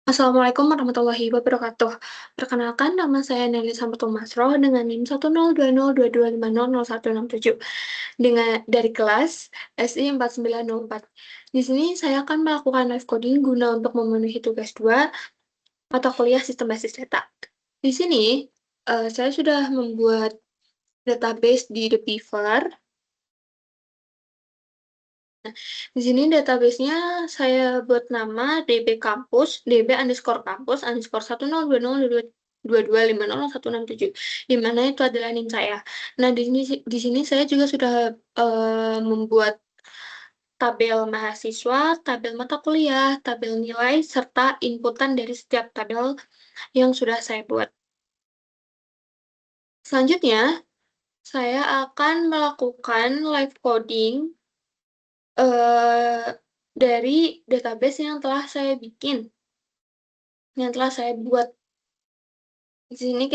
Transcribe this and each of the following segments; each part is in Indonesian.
Assalamualaikum warahmatullahi wabarakatuh. Perkenalkan, nama saya Nelly Samputumasroh dengan NIM 1020225000167 dengan dari kelas SI 4904. Di sini saya akan melakukan live coding guna untuk memenuhi tugas 2 mata kuliah sistem basis data. Di sini saya sudah membuat database di The Beaver. Di sini database-nya saya buat nama DB Kampus, DB underscore kampus underscore 102022250167, di mana itu adalah NIM saya. Nah, di sini saya juga sudah membuat tabel mahasiswa, tabel mata kuliah, tabel nilai, serta inputan dari setiap tabel yang sudah saya buat. Selanjutnya, saya akan melakukan live coding dari database yang telah saya bikin, yang telah saya buat. Di sini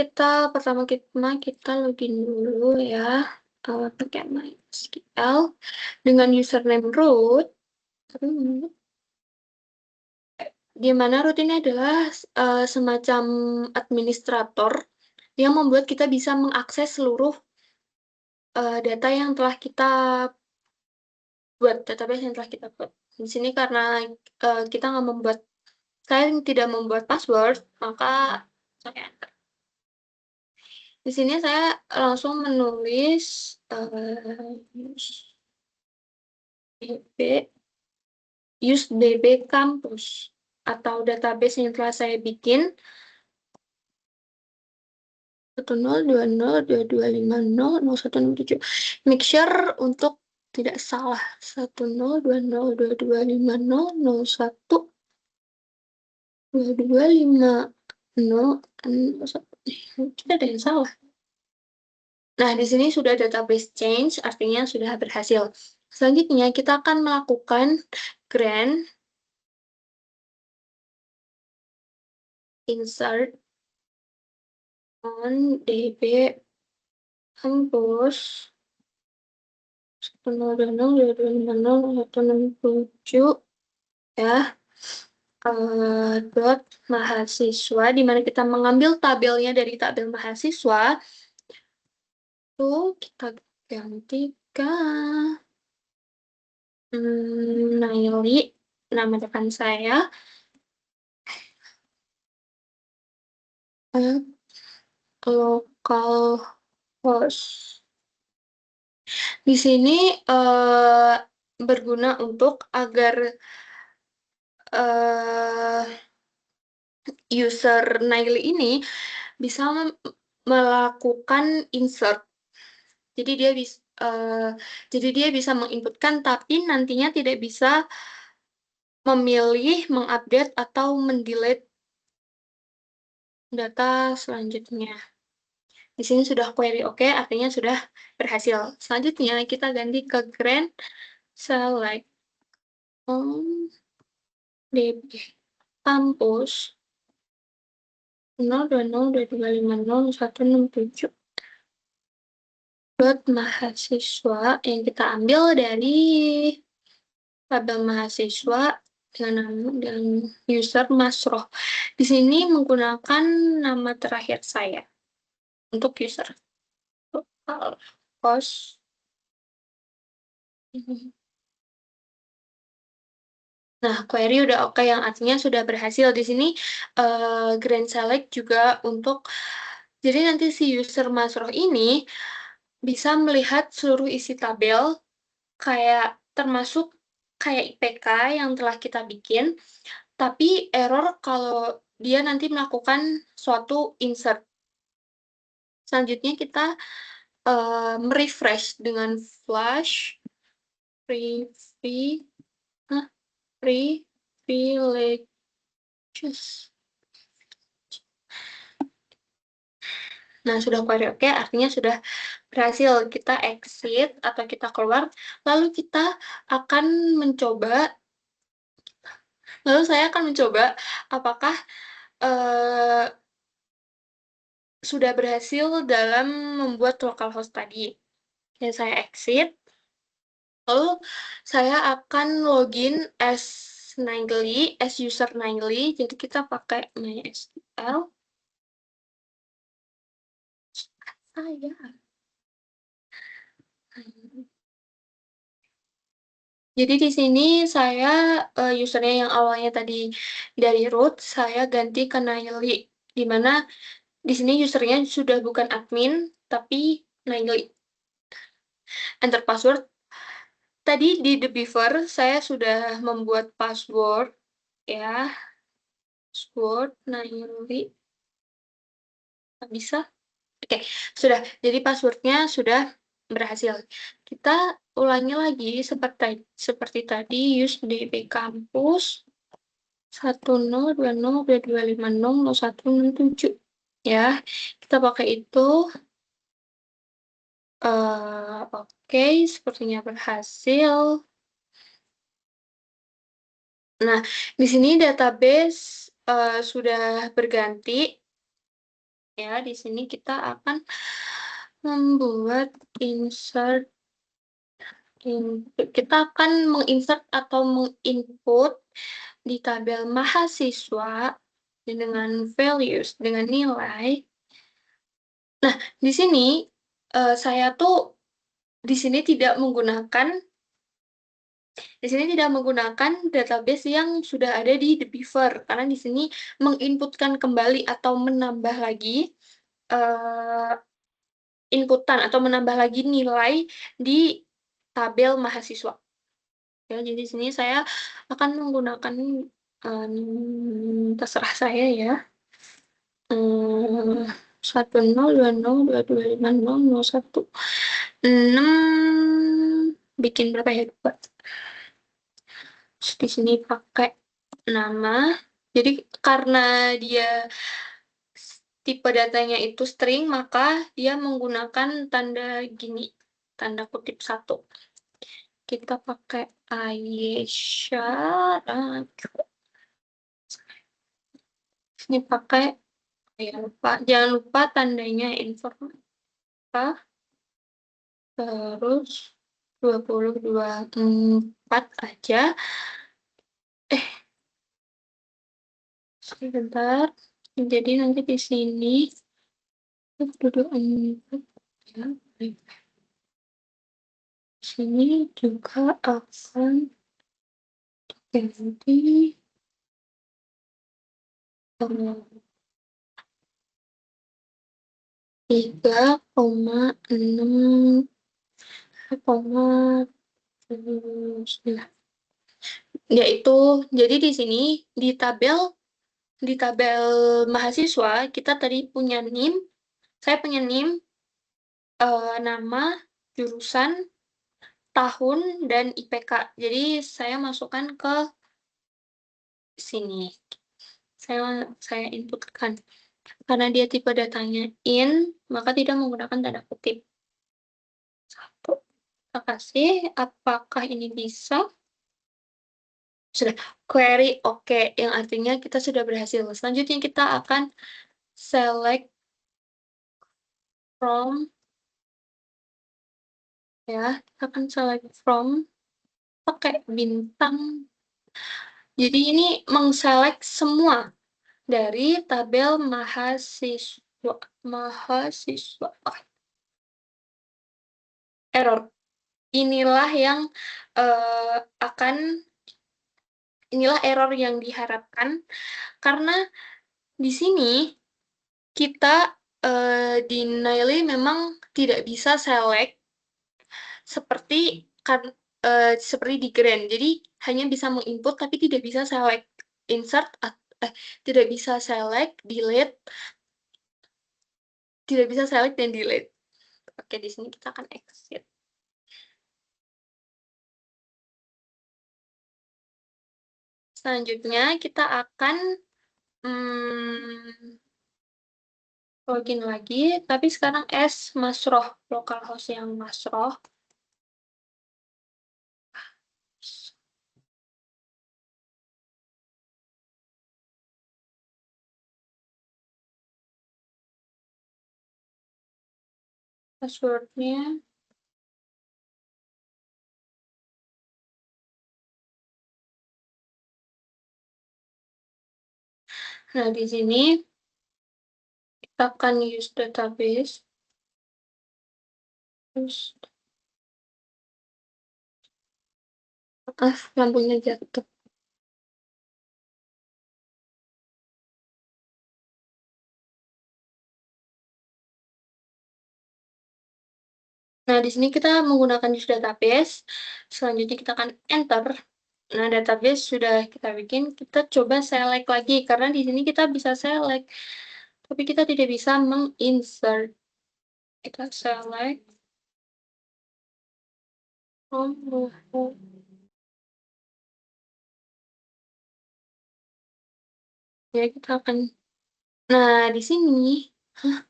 pertama kita login dulu ya, pakai MySQL dengan username root, di mana root ini adalah semacam administrator yang membuat kita bisa mengakses seluruh data yang telah kita buat, database yang telah kita buat. Di sini karena kita nggak membuat, saya tidak membuat password, maka saya di sini saya langsung menulis use DB Campus atau database yang telah saya bikin 102022500167. Make sure untuk tidak salah, 10202250022501. Tidak ada yang salah. Nah, di sini sudah database change, artinya sudah berhasil. Selanjutnya, kita akan melakukan grant insert on DB Campus 102022500167 ya, dot mahasiswa, di mana kita mengambil tabelnya dari tabel mahasiswa. Tuh kita gantikan Naili, nama depan saya, local host. Di sini berguna untuk agar user Naili ini bisa melakukan insert. Jadi dia bisa menginputkan, tapi nantinya tidak bisa memilih, mengupdate, atau mendelete data selanjutnya. Di sini sudah query oke, artinya sudah berhasil. Selanjutnya kita ganti ke grant select on DB Campus 02022250167 buat mahasiswa yang kita ambil dari tabel mahasiswa dengan user Masroh. Di sini menggunakan nama terakhir saya untuk user. Local host. Nah, query udah oke, yang artinya sudah berhasil. Di sini grand select juga untuk, jadi nanti si user Masroh ini bisa melihat seluruh isi tabel, kayak termasuk kayak IPK yang telah kita bikin, tapi error kalau dia nanti melakukan suatu insert. Selanjutnya kita merefresh dengan flash privileges. Nah, sudah query oke, artinya sudah berhasil. Kita exit atau kita keluar, lalu akan mencoba, saya akan mencoba apakah sudah berhasil dalam membuat localhost tadi. Ya, saya exit, lalu saya akan login as Nightly, as user Nightly, jadi kita pakai MySQL. Saya. Jadi di sini saya usernya yang awalnya tadi dari root, saya ganti ke Nightly, di mana di sini usernya sudah bukan admin, tapi Nightly. Enter password. Tadi di The Beaver saya sudah membuat password, ya, password Nightly. Nggak bisa. Oke, sudah. Jadi passwordnya sudah berhasil. Kita ulangi lagi seperti tadi, use db kampus 102022500167. Ya, kita pakai itu. Oke, sepertinya berhasil. Nah, di sini database sudah berganti. Ya, di sini kita akan membuat insert. Kita akan menginsert atau menginput di tabel mahasiswa dengan values, dengan nilai. Nah, di sini saya tuh di sini tidak menggunakan database yang sudah ada di The Beaver, karena di sini menginputkan kembali atau menambah lagi inputan atau menambah lagi nilai di tabel mahasiswa. Ya, jadi di sini saya akan menggunakan terserah saya ya. 1020225001 bikin berapa ya? Terus di sini pakai nama. Jadi karena dia tipe datanya itu string, maka dia menggunakan tanda gini, tanda kutip 1. Kita pakai Aisyah. Ini pakai, ya lupa, jangan lupa tandanya informatika. Terus 2024 aja. Sebentar. Jadi nanti di sini duduk ya. Di sini juga akan ganti 3,6 9. Yaitu, jadi di sini di tabel mahasiswa kita tadi punya NIM, saya punya NIM, nama, jurusan, tahun, dan IPK. Jadi saya masukkan ke sini. Saya inputkan. Karena dia tipe datanya in, maka tidak menggunakan tanda kutip. 1. Terima kasih. Apakah ini bisa? Sudah. Query oke, yang artinya kita sudah berhasil. Selanjutnya kita akan select from, ya, kita akan select from, pakai bintang. Jadi ini mengselect semua dari tabel mahasiswa. Error. Inilah yang inilah error yang diharapkan, karena di sini kita di Niley memang tidak bisa select seperti seperti di Grand. Jadi hanya bisa menginput tapi tidak bisa select, insert, tidak bisa select, delete, tidak bisa select dan delete. Oke, di sini kita akan exit. Selanjutnya kita akan login lagi, tapi sekarang as Masroh, localhost yang Masroh. Passwordnya Nah, di sini kita akan use database. Terus, lampunya jatuh. Nah, di sini kita menggunakan use database. Selanjutnya kita akan enter. Nah, database sudah kita bikin. Kita coba select lagi karena di sini kita bisa select, tapi kita tidak bisa menginsert. Kita select. Ya, kita akan. Nah, di sini. Hah?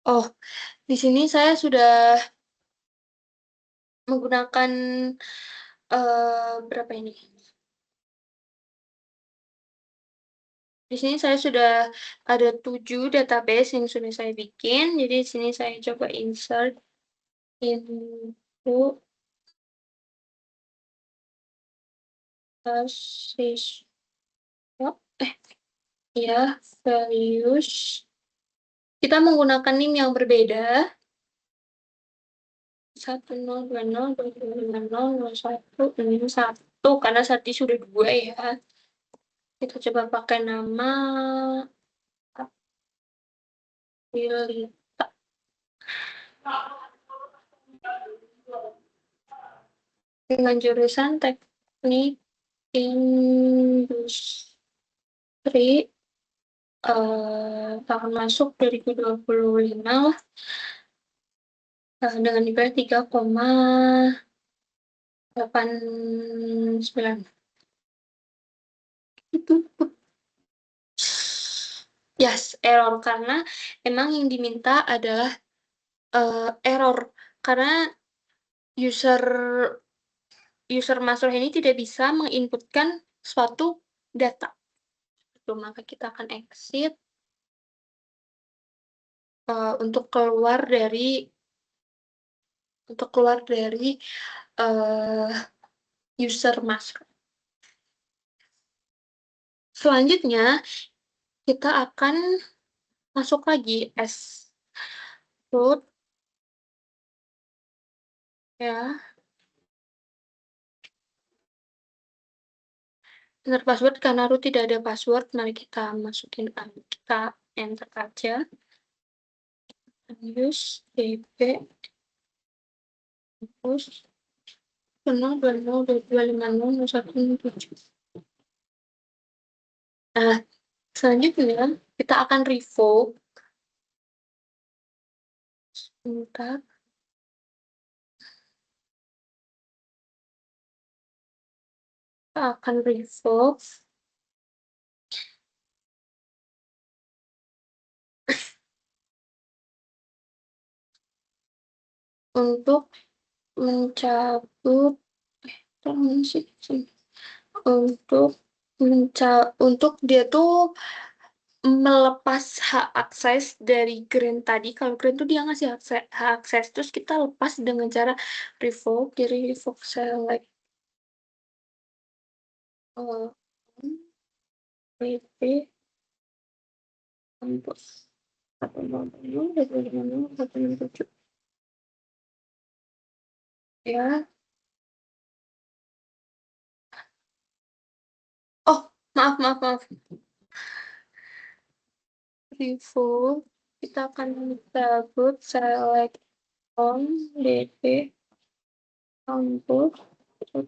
Oh, di sini saya sudah menggunakan berapa ini? Di sini saya sudah ada 7 database yang sudah saya bikin. Jadi di sini saya coba insert into siswa. Ya, values. Kita menggunakan NIM yang berbeda. 1020205161 karena saat ini sudah 2 ya. Kita coba pakai nama Lilita. Dengan jurusan teknik industri, tahun masuk 2025 lah, dengan IPK 3,89. Itu yes, error karena emang yang diminta adalah error karena user user Masroh ini tidak bisa menginputkan suatu data. Itu, maka kita akan exit untuk keluar dari user Masroh. Selanjutnya kita akan masuk lagi as root ya. Enter password karena root tidak ada password, mari kita masukin kita enter aja. Use dp terus 02022500167. Nah, selanjutnya kita akan revoke. Sebentar. Kita akan revoke untuk mencabut untuk dia tuh melepas hak akses dari grant tadi. Kalau grant tuh dia ngasih hak akses, terus kita lepas dengan cara revoke. Jadi revoke select pp kampus 100 ya. Oh, maaf. Revoke. Kita akan cabut select on dp kampus dot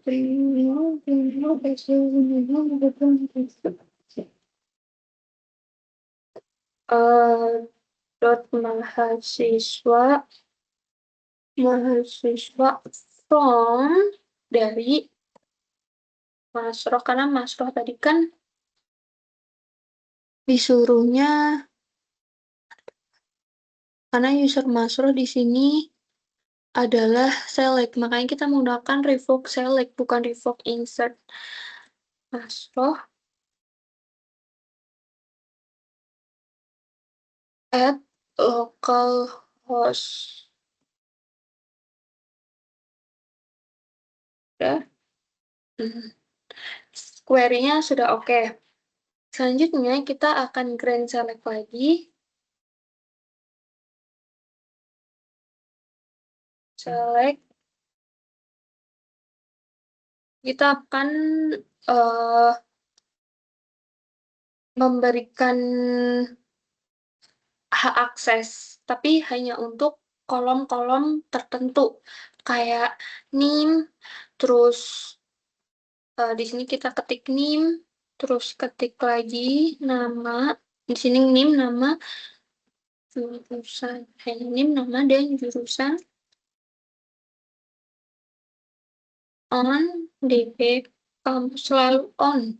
mahasiswa from dari Masroh, karena Masroh tadi kan disuruhnya karena user Masroh di sini adalah select, makanya kita menggunakan revoke select bukan revoke insert. Masroh at localhost ya. query-nya sudah oke. Selanjutnya kita akan grand select lagi. Select. Kita akan memberikan hak akses, tapi hanya untuk kolom-kolom tertentu, kayak name, terus di sini kita ketik name, terus ketik lagi nama, di sini name, nama, jurusan, hanya name, nama, dan jurusan, on, DP, kampus selalu on.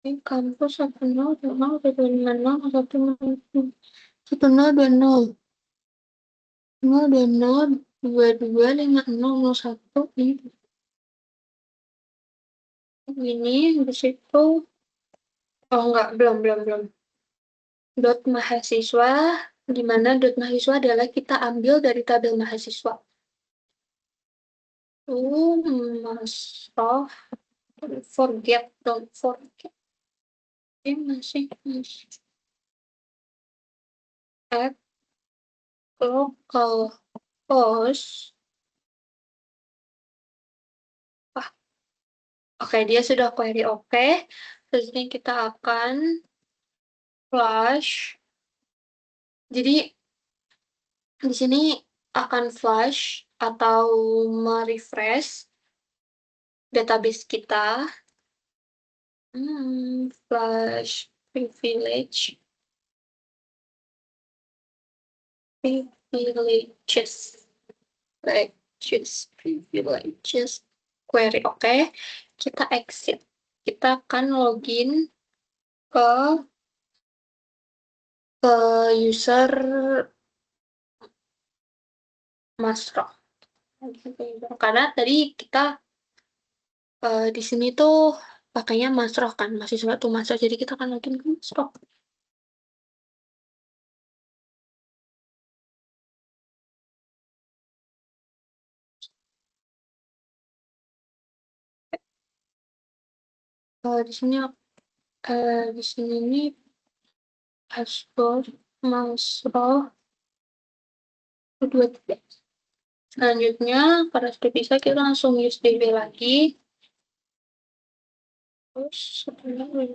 Kampus 1020 150 1020 020 225001 ini di situ. Oh enggak, belum. Dot mahasiswa, di mana dot mahasiswa adalah kita ambil dari tabel mahasiswa. Masuk, don't forget. Ini masih add local host. Oke, dia sudah query oke. Terus ini kita akan flash. Jadi di sini akan flash atau merefresh database kita. Flash privileges. Privileges query oke. Kita exit. Kita akan login ke user Masro. Karena tadi kita di sini tuh pakainya Masro kan, mahasiswa tuh Masro, jadi kita akan login ke Masro. Di sini ini password Masro 23. Selanjutnya, karena sudah bisa, kita langsung use DB lagi. Terus, 10.20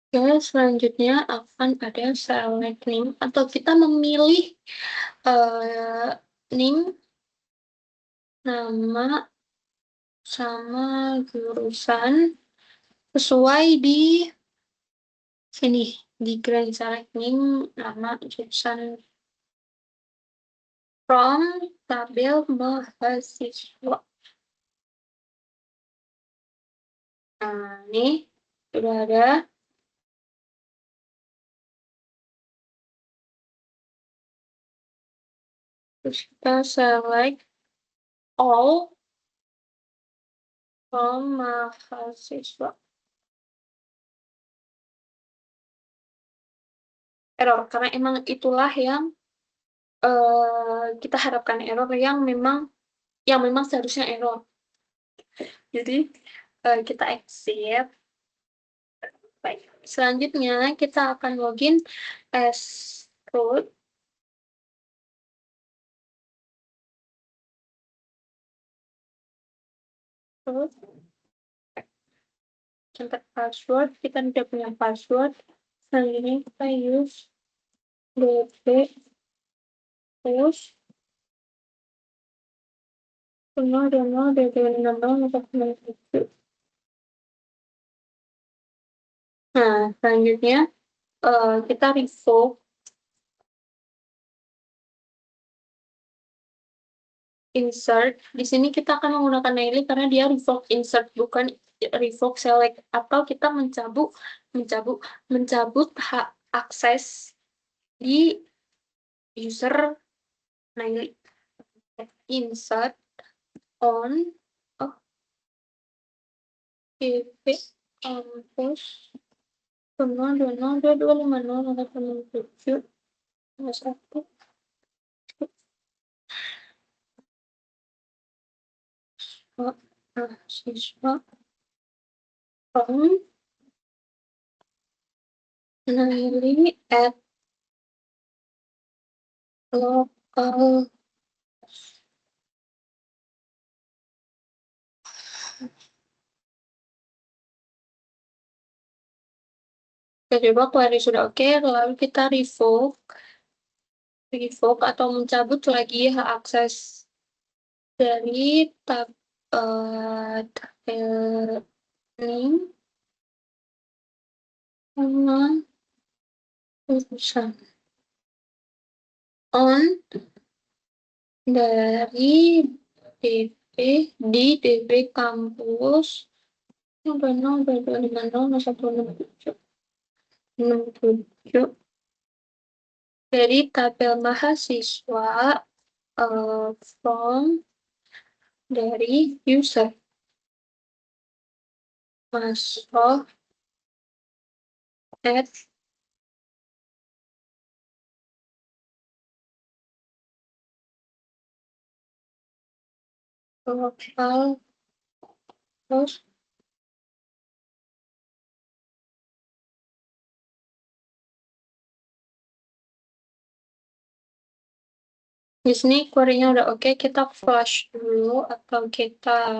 Ya, selanjutnya akan ada select name, atau kita memilih name, nama, sama jurusan sesuai di sini, di grand select name, nama, jurusan from tabel mahasiswa. Nah, ini sudah ada. Terus kita select all from mahasiswa. Error, karena emang itulah yang kita harapkan, error yang memang seharusnya error. Jadi kita exit. Baik. Selanjutnya kita akan login as root. Centang password, kita tidak punya password. Selanjutnya kita use db terus 0.0.0.0.0. Nah, selanjutnya kita revoke insert. Di sini kita akan menggunakan Naili karena dia revoke insert, bukan revoke select, atau kita mencabut hak akses di user Naili. Insert on pp kampus 0.0.250.0.7 satu mahasiswa from Naili at local. Coba query sudah oke, lalu kita revoke atau mencabut lagi hak akses dari tabel link sama urusan on dari DP di DB kampus 00 dari tabel mahasiswa from dari user masuk at local host di sini query-nya udah oke, kita flash dulu atau kita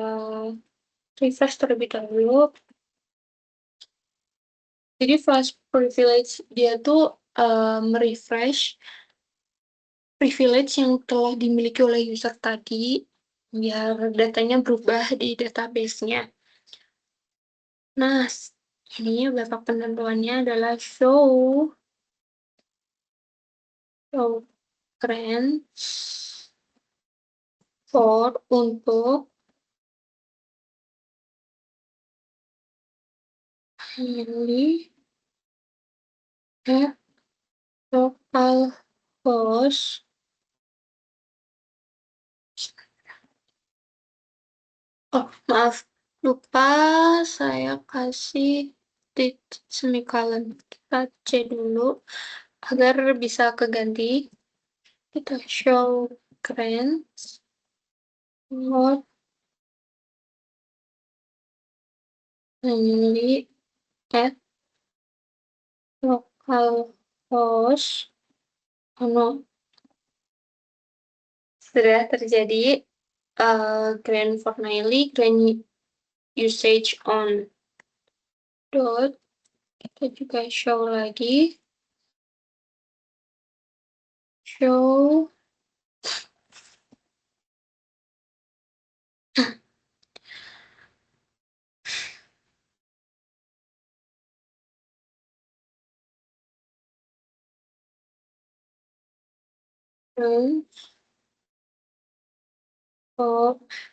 refresh terlebih dahulu. Jadi flash privilege dia tuh merefresh privilege yang telah dimiliki oleh user tadi biar datanya berubah di database-nya. Nah, ini beberapa penentuannya adalah show grants for untuk milih local host maaf lupa saya kasih semicolon, kita C dulu agar bisa keganti. Kita show grants for milih at local host sudah terjadi grant fortnightly grant usage on dot. Kita juga show lagi show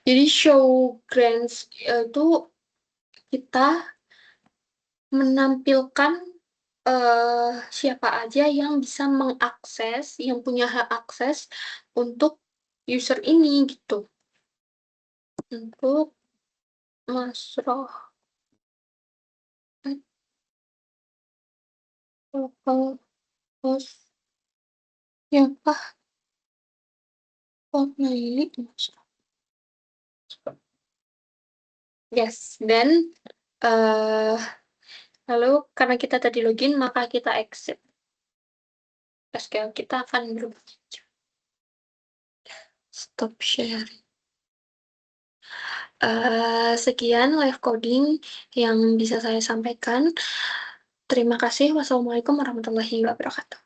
jadi show grants itu kita menampilkan siapa aja yang bisa mengakses, yang punya hak akses untuk user ini gitu. Untuk masroh local host siapa pemilik masroh. Yes, dan lalu karena kita tadi login maka kita exit. SQL kita akan berubah. Stop sharing. Sekian live coding yang bisa saya sampaikan. Terima kasih. Wassalamualaikum warahmatullahi wabarakatuh.